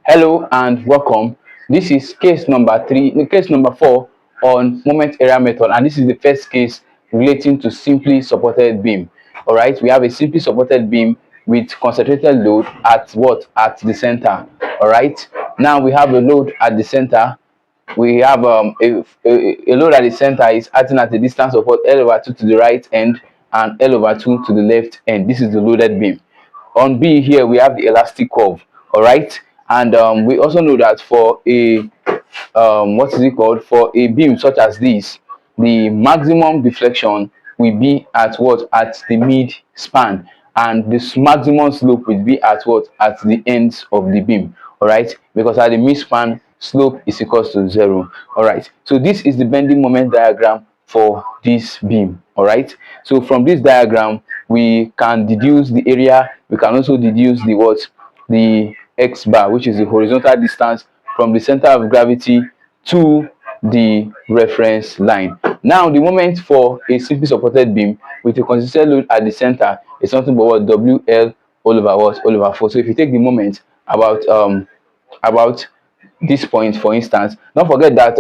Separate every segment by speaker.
Speaker 1: Hello and welcome. This is case number 4 on moment area method, and this is the first case relating to simply supported beam. All right, we have a simply supported beam with concentrated load at what? At the center. All right, now we have a load at the center. We have a load at the center is acting at a distance of what? L over 2 to the right end and L over 2 to the left end. This is the loaded beam. On B here we have the elastic curve. All right, and we also know that for a what is it called, for a beam such as this, the maximum deflection will be at what? At the mid span, and this maximum slope will be at what? At the ends of the beam. All right, because at the mid span, slope is equals to 0. All right, so this is the bending moment diagram for this beam. All right, so from this diagram we can deduce the area. We can also deduce the what? The x bar, which is the horizontal distance from the center of gravity to the reference line. Now the moment for a simply supported beam with a consistent load at the center is something but what? WL all over what? All over 4. So if you take the moment about this point, for instance, don't forget that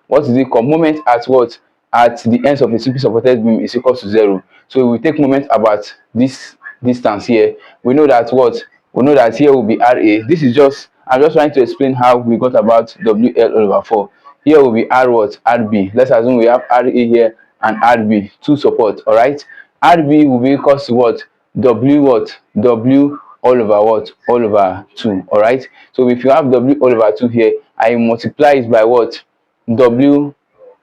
Speaker 1: what is it called, moment at what? At the ends of a simply supported beam is equal to 0. So we take moment about this distance here. We know that what? We know that here will be RA. This is just, I'm just trying to explain how we got about WL all over 4. Here will be R what? RB. Let's assume we have RA here and RB, two support. All right, RB will be equal to what? W what? W all over what? All over 2. All right, so if you have W all over 2 here, I multiply it by what? W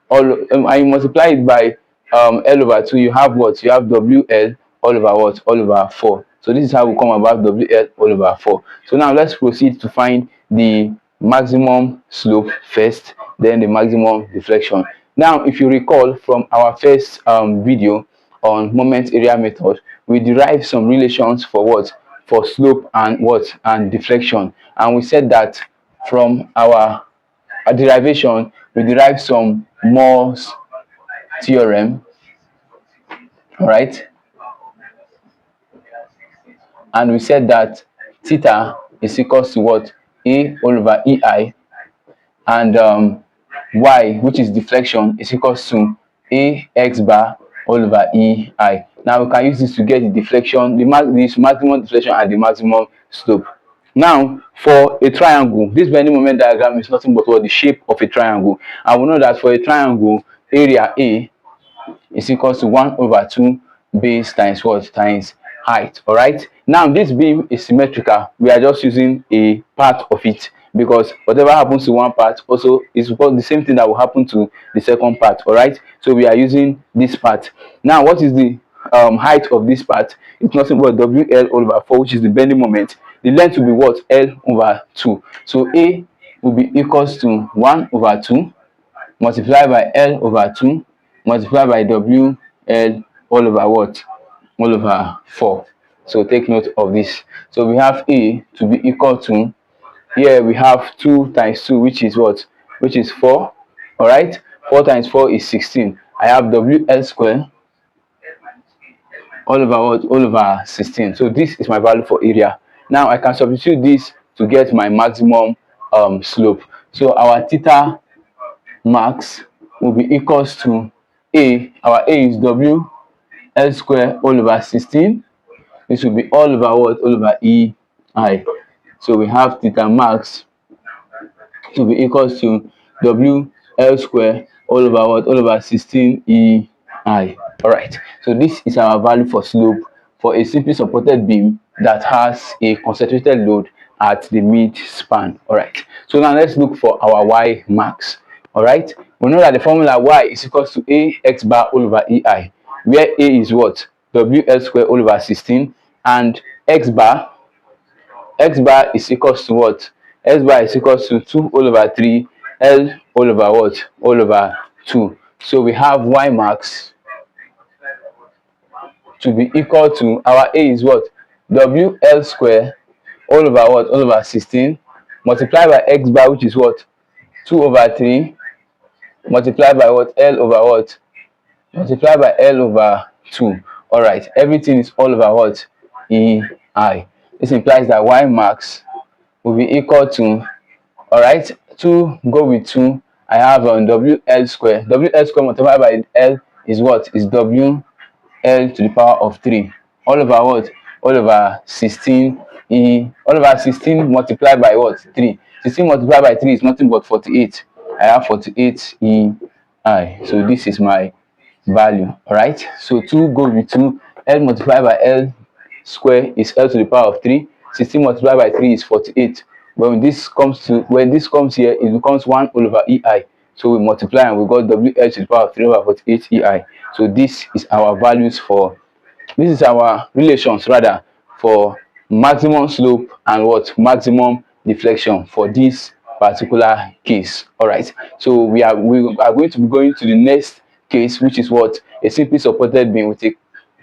Speaker 1: all I multiply it by L over 2. You have what? You have WL all over what? All over 4. So this is how we come about WL all over 4. So now let's proceed to find the maximum slope first, then the maximum deflection. Now if you recall from our first video on moment area method, we derived some relations for what? For slope and what? And deflection. And we said that from our derivation we derive some Mohr's theorem. All right, and we said that theta is equals to what? A all over EI, and y, which is deflection, is equals to AX bar all over EI. Now we can use this to get the deflection, this maximum deflection and the maximum slope. Now for a triangle, this bending moment diagram is nothing but what? The shape of a triangle, and we know that for a triangle, area A is equals to 1 over 2 base times what? Times height. All right, now this beam is symmetrical. We are just using a part of it, because whatever happens to one part also is the same thing that will happen to the second part. All right, so we are using this part. Now what is the height of this part? It's nothing but WL all over 4, which is the bending moment. The length will be what? L over 2. So A will be equals to 1 over 2 multiplied by L over 2 multiplied by WL all over what? All over 4. So take note of this. So we have A to be equal to, here we have 2 times 2, which is what? Which is 4. All right, 4 times 4 is 16. I have WL square all over what? All over 16. So this is my value for area. Now I can substitute this to get my maximum slope. So our theta max will be equals to A. Our A is W L square all over 16. This will be all over what? All over EI. So we have theta max to be equals to W L square all over what? All over 16 EI. All right, so this is our value for slope for a simply supported beam that has a concentrated load at the mid span. All right, so now let's look for our Y max. All right, we know that the formula Y is equals to AX bar all over EI, where A is what? WL square all over 16, and X bar is equals to what? X bar is equals to 2 all over 3 L all over what? All over 2. So we have Y max to be equal to, our A is what? WL square all over what? All over 16 multiplied by X bar, which is what? 2 over 3 multiplied by what? L over what? Multiplied by L over 2. All right, everything is all over what? EI. This implies that Y max will be equal to, all right, 2 go with 2. I have wl square. Wl square multiplied by l is what? Is w l to the power of 3 all over what? All over 16 all over 16 multiplied by what? 3. 16 multiplied by 3 is nothing but 48. I have 48 so this is my value. All right, so 2 go with 2. L multiplied by l square is l to the power of 3. 16 multiplied by 3 is 48. When this comes here, it becomes 1 all over ei. So we multiply and we got wl to the power of 3 over 48 ei. So this is our values for, this is our relations rather, for maximum slope and what? Maximum deflection for this particular case. All right, so we are going to be going to the next case, which is what? A simply supported beam with a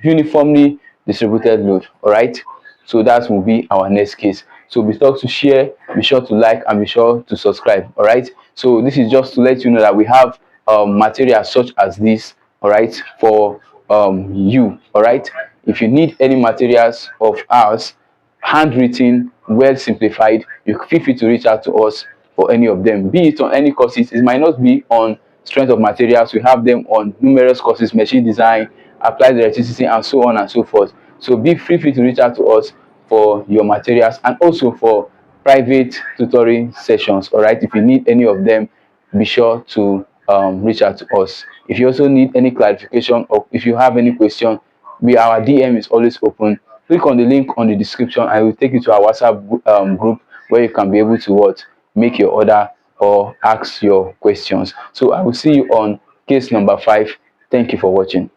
Speaker 1: uniformly distributed load. All right, so that will be our next case. So be sure to share, be sure to like, and be sure to subscribe. All right, so this is just to let you know that we have material such as this, all right, for you. All right, if you need any materials of ours, handwritten, well simplified, you feel free to reach out to us for any of them, be it on any courses. It might not be on strength of materials. We have them on numerous courses: machine design, applied electricity, and so on and so forth. So be free to reach out to us for your materials and also for private tutoring sessions. All right, if you need any of them, be sure to reach out to us. If you also need any clarification or if you have any question, our DM is always open. Click on the link on the description. I will take you to our WhatsApp group where you can be able to what? Make your order or ask your questions. So I will see you on case number 5. Thank you for watching.